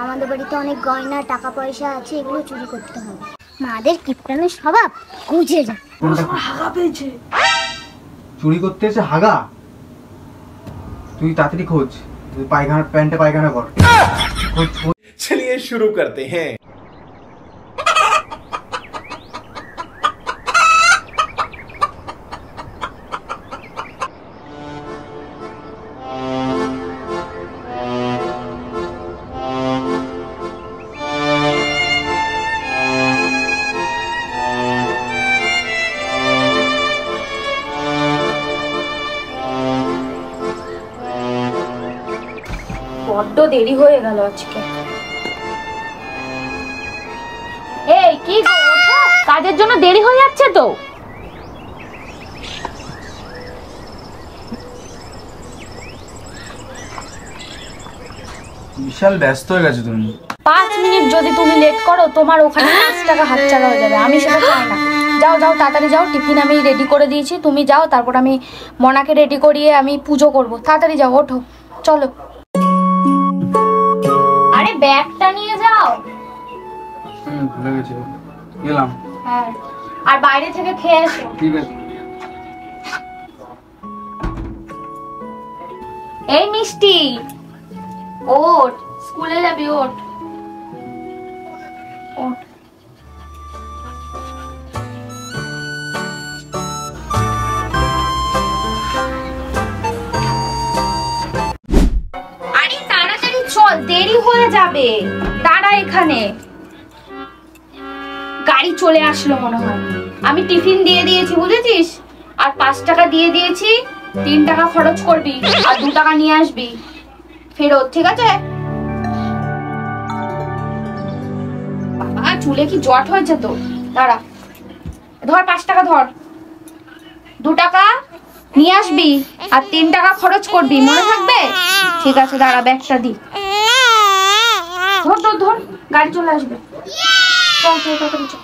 আমাদের বাড়িতে অনেক গয়না টাকা পয়সা আছে, এগুলো চুরি করতে হবে। মাদের কিপটানের স্বভাব গুজে যায়। হাগা পেয়েছে, চুরি করতে এসে হাগা। তুই তাড়াতাড়ি খোঁজ, পায়খানা প্যান্টে পায়খানা কর। चलिए शुरू करते हैं। বড্ড দেরি হয়ে গেল আজকে। এই কি গো, ওঠো, কাজের জন্য দেরি হয়ে যাচ্ছে তো। বিশাল ব্যস্ত হয়ে গেছো তুমি। 5 মিনিট যদি তুমি লেট করো তোমার ওখানে 5 টাকা হাতছাড়া হয়ে যাবে, আমি সেটা চাই না। যাও যাও তাড়াতাড়ি যাও, টিফিন আমি রেডি করে দিয়েছি, তুমি যাও, তারপর আমি মনাকে রেডি করিয়ে আমি পুজো করব। তাড়াতাড়ি যাও, ওঠো চলো। আরে ব্যাগটা নিয়ে যাও। ভুলে গেছি, গেলাম। হ্যাঁ, আর বাইরে থেকে খেয়ে এসো। ঠিক আছে। এই মিষ্টি, ওঠ, স্কুলে যাবি, ওঠ ওঠ। আরে তাড়াতাড়ি চল, দেরি হয়ে যাবে। দাঁড়া এখানে, গাড়ি চলে আসলো মনে হয়। আমি টিফিন দিয়ে দিয়েছি বুঝেছিস, আর 5 টাকা দিয়ে দিয়েছি, 3 টাকা খরচ করবি আর 2 টাকা নিয়ে আসবি ফেরত, ঠিক আছে? বাবা চুলে কি জট হয়েছে তো, দাঁড়া, ধর 5 টাকা ধর, 2 টাকা নিয়ে আসবি আর 3 টাকা খরচ করবি, মনে থাকবে? ঠিক আছে দাঁড়া, ব্যাগটা দি, ধর ধর ধর, গাড়ি চলে আসবে। চল চল চল চল।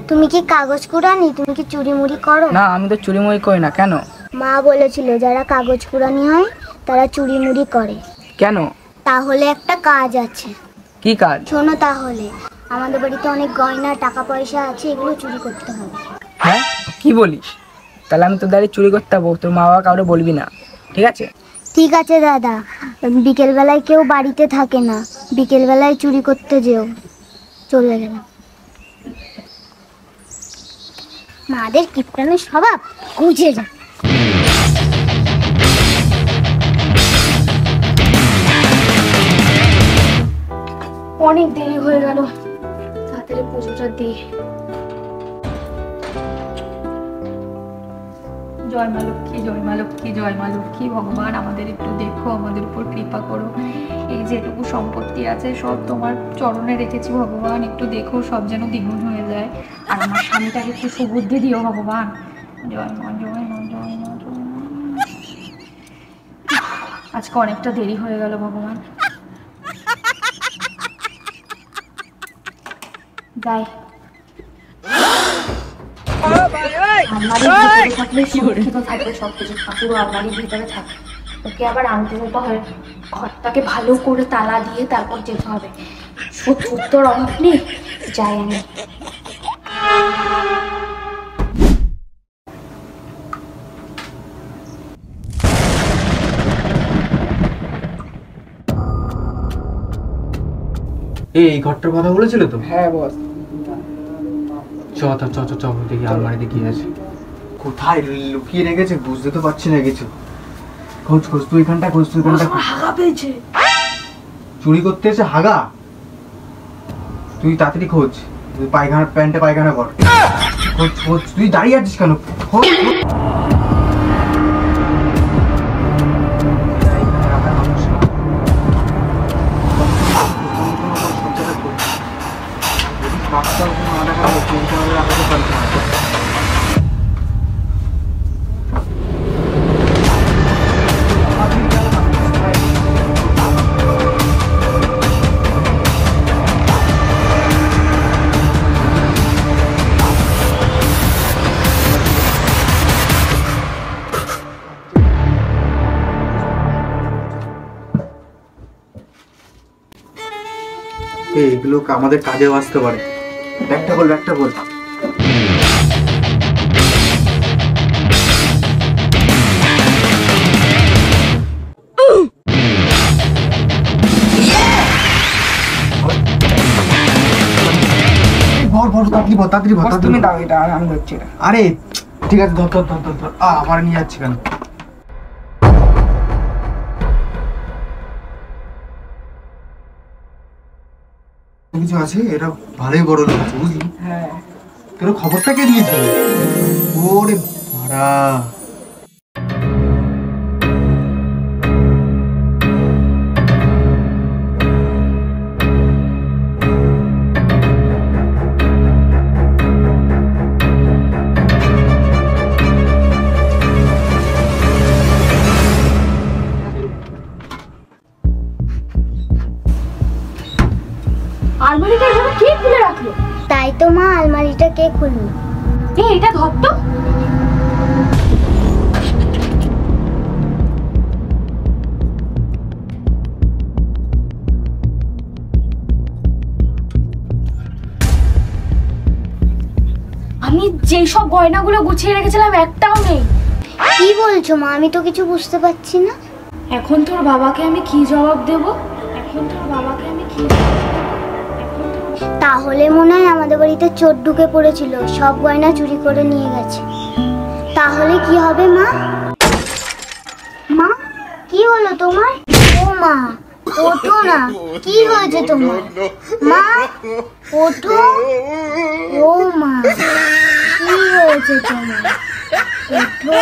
তুমি কি কাগজ কুড়ানি? তুমি কি চুরি মুড়ি করো? না, আমি তো চুরি মুড়ি করি না। কেন? মা বলেছিল যারা কাগজ কুড়ানি হয় তারা চুরি মুড়ি করে। কেন? তাহলে একটা কাজ আছে। কি কাজ? শোনো তাহলে, আমাদের বাড়িতে অনেক গয়না টাকা পয়সা আছে, এগুলো চুরি করতে হবে। হ্যাঁ, কি বলিস? তাহলে আমি তোর দাঁড়িয়ে চুরি করতে হবো, তোর মা বাবা কাউরে বলবি না, ঠিক আছে? ঠিক আছে দাদা, বিকেলবেলায় কেউ বাড়িতে থাকে না, বিকেলবেলায় চুরি করতে যেও। চলে গেলাম। মাদের কিপটানের স্বভাব গুজে যায়। অনেক দেরি হয়ে গেল, তাড়াতাড়ি পুজোটা দিই। জয় মা লক্ষ্মী, জয় মা লক্ষ্মী, জয় মা লক্ষ্মী। ভগবান আমাদের একটু দেখো, আমাদের উপর কৃপা করো। এই যেটুকু সম্পত্তি আছে সব তোমার চরণে রেখেছি ভগবান, একটু দেখো সব যেন দ্বিগুণ হয়ে যায়। আর আমার স্বামীটাকে একটু সুবুদ্ধি দিও ভগবান। জয় মা, জয় মা, জয় মা, জয় মা। আজকে অনেকটা দেরি হয়ে গেল ভগবান। যাই, আলমারির ভিতরে থাকলে সুরক্ষিত থাকবে সবকিছু, ঠাকুরও আলমারির ভিতরে থাকে। ওকে আবার আনতে যেতে হয়, ঘরটাকে ভালো করে তালা দিয়ে তারপর যেতে হবে। সত্যর অভাব নেই, যাই আমি। এই ঘরটার কথা বলেছিল তো? হ্যাঁ বস। চ চ চ চ, দেখি আলমারিতে কি আছে। কোথায় লুকিয়ে রেখেছে বুঝতে তো পারছি না কিছু। খোঁজ খোঁজ, তুই এখানটা খোঁজ, তুই এখানটা। হাগা পেয়েছে, চুরি করতে এসে হাগা। তুই তাড়াতাড়ি খোঁজ, পায়খানা প্যান্টে পায়খানা কর। খোঁজ খোঁজ, তুই দাঁড়িয়ে আছিস কেন? খোঁজ। এগুলো আমাদের কাজেও আসতে পারে। ব্যাগটা বল, ব্যাগটা বল। বল বল, তাড়াতাড়ি বল, তাড়াতাড়ি বল, বস তাড়াতাড়ি তুমি বল। দাও, এটা আমি ধরছি এটা। আরে ঠিক আছে, ধর ধর ধর ধর ধর। আমার নিয়ে যাচ্ছি কেন? কিছু আছে, এটা ভালোই বড় লোক আছে বুঝলি। হ্যাঁ তোর খবরটা কে দিয়েছিল? ওরে বাড়া, আলমারিটা এভাবে কে খুলে রাখলো? তাই তো মা, আলমারিটা কে খুললো? এটা ধর তো। আমি যেসব গয়নাগুলো গুছিয়ে রেখেছিলাম একটাও নেই। কি বলছো মা? আমি তো কিছু বুঝতে পারছি না। এখন তোর বাবাকে আমি কি জবাব দেব? এখন তোর বাবাকে আমি কি জবাব দেব? এখন তোর তাহলে মনে হয় আমাদের বাড়িতে চোর ঢুকে পড়েছিল, সব গয়না চুরি করে নিয়ে গেছে। তাহলে কি হবে মা? মা, কি হলো তোমার? ও মা, ওঠো না, কি হয়েছে তোমার? মা, ওঠো। ও মা, কি হয়েছে তোমার? ওঠো।